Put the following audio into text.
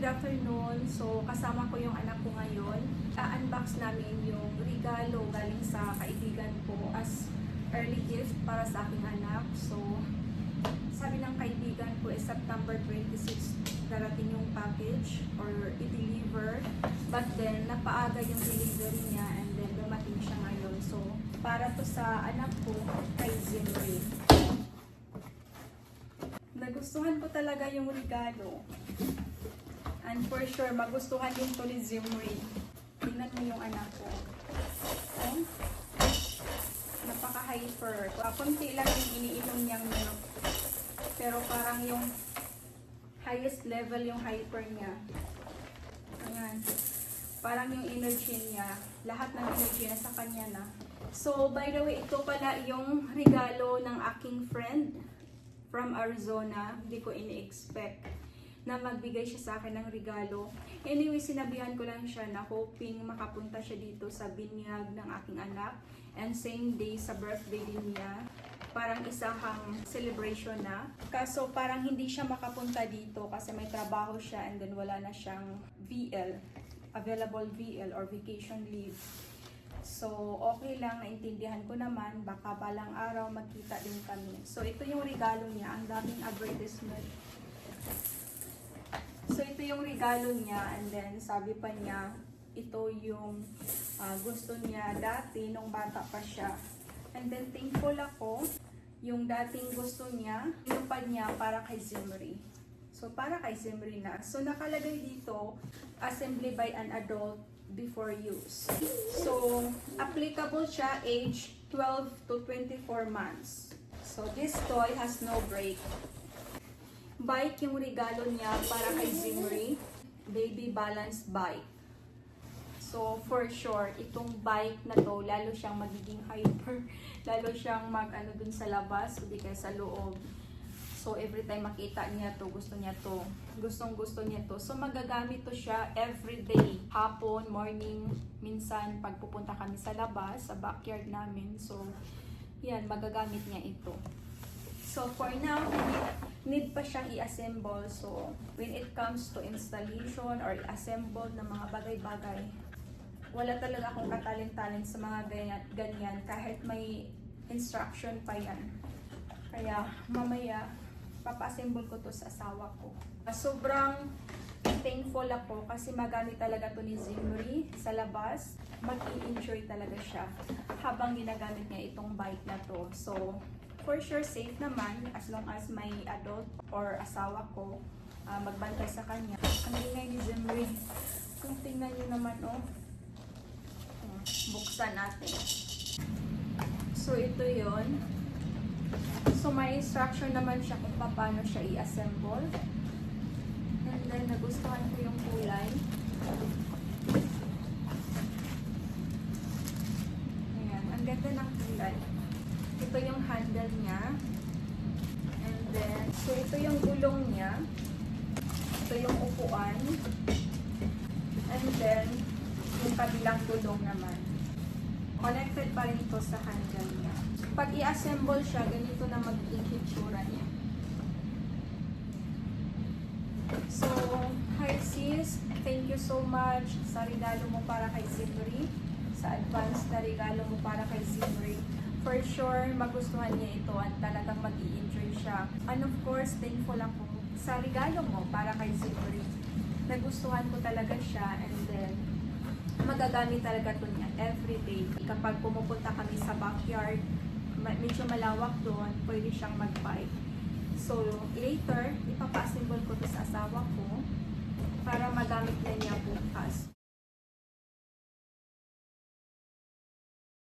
afternoon. So, kasama ko yung anak ko ngayon. I-unbox namin yung regalo galing sa kaibigan ko as early gift para sa aking anak. So, sabi ng kaibigan ko is September 26 darating yung package or i-deliver. But then, napaaga yung delivery niya and then dumating siya ngayon. So, para to sa anak ko kay Zimri. Nagustuhan ko talaga yung regalo. And for sure, magustuhan din to ni Zimri. Tingnan mo yung anak ko. Oh, napaka-hyper. Kunti lang yung iniinom niyang milk. Pero parang yung highest level yung hyper niya. Ayan. Parang yung energy niya. Lahat ng energy na sa kanya na. So, by the way, ito pala yung regalo ng aking friend from Arizona. Hindi ko ini-expect na magbigay siya sa akin ng regalo. Anyway, sinabihan ko lang siya na hoping makapunta siya dito sa binyag ng aking anak. And same day sa birthday din niya. Parang isang celebration na. Kaso parang hindi siya makapunta dito kasi may trabaho siya and then wala na siyang VL. Available VL or vacation leave. So, okay lang, naintindihan ko naman, baka balang araw magkita din kami. So, ito yung regalo niya, ang daming advertisement. So, ito yung regalo niya, and then sabi pa niya, ito yung gusto niya dati nung bata pa siya. And then, thankful ako, yung dating gusto niya, inupad niya para kay Zimri. So, para kay Zimri na. So, nakalagay dito, assembly by an adult before use. So, applicable siya age 12 to 24 months. So, this toy has no brake. Bike yung regalo niya para kay Zimri. Baby balance bike. So, for sure, itong bike na to, lalo siyang magiging hyper. Lalo siyang mag-ano dun sa labas, hindi kaya sa loob. So, every time makita niya to, gusto niya to. Gustong-gusto niya to. So, magagamit to siya everyday. Hapon, morning, minsan, pag pupunta kami sa labas, sa backyard namin. So, yan, magagamit niya ito. So, for now, need pa siyang i-assemble. So, when it comes to installation or i-assemble ng mga bagay-bagay, wala talaga akong katalent-talent sa mga ganyan kahit may instruction pa yan. Kaya, mamaya, papa-assemble ko to sa asawa ko. Sobrang thankful ako kasi magamit talaga to ni Zimri sa labas. Mag-i-enjoy talaga siya habang ginagamit niya itong bike na to. So, for sure safe naman as long as may adult or asawa ko magbantay sa kanya. Ang ingay ni Zimri. Kung tingnan niyo naman, oh. Buksan natin. So, ito yon. So, may instruction naman siya kung paano siya i-assemble. And then, nagustuhan ko yung kulay. Ayan, ang ganda ng kulay. Ito yung handle niya. And then, so ito yung gulong niya. Ito yung upuan. And then, yung kabilang gulong naman. Connected pa rin ito sa handle niya. Pag i-assemble siya, ganito na magiging hitsura niya. So, hi sis, thank you so much sa regalo mo para kay Zimri. Sa advance na regalo mo para kay Zimri. For sure, magustuhan niya ito at talagang mag-i-enjoy siya. And of course, thankful ako sa regalo mo para kay Zimri. Nagustuhan ko talaga siya and then magagamit talaga ito niya everyday. Kapag pumupunta kami sa backyard, medyo malawak doon, pwede siyang mag-bike. So, later, ipapa-assemble ko ito sa asawa ko para magamit na niya bukas.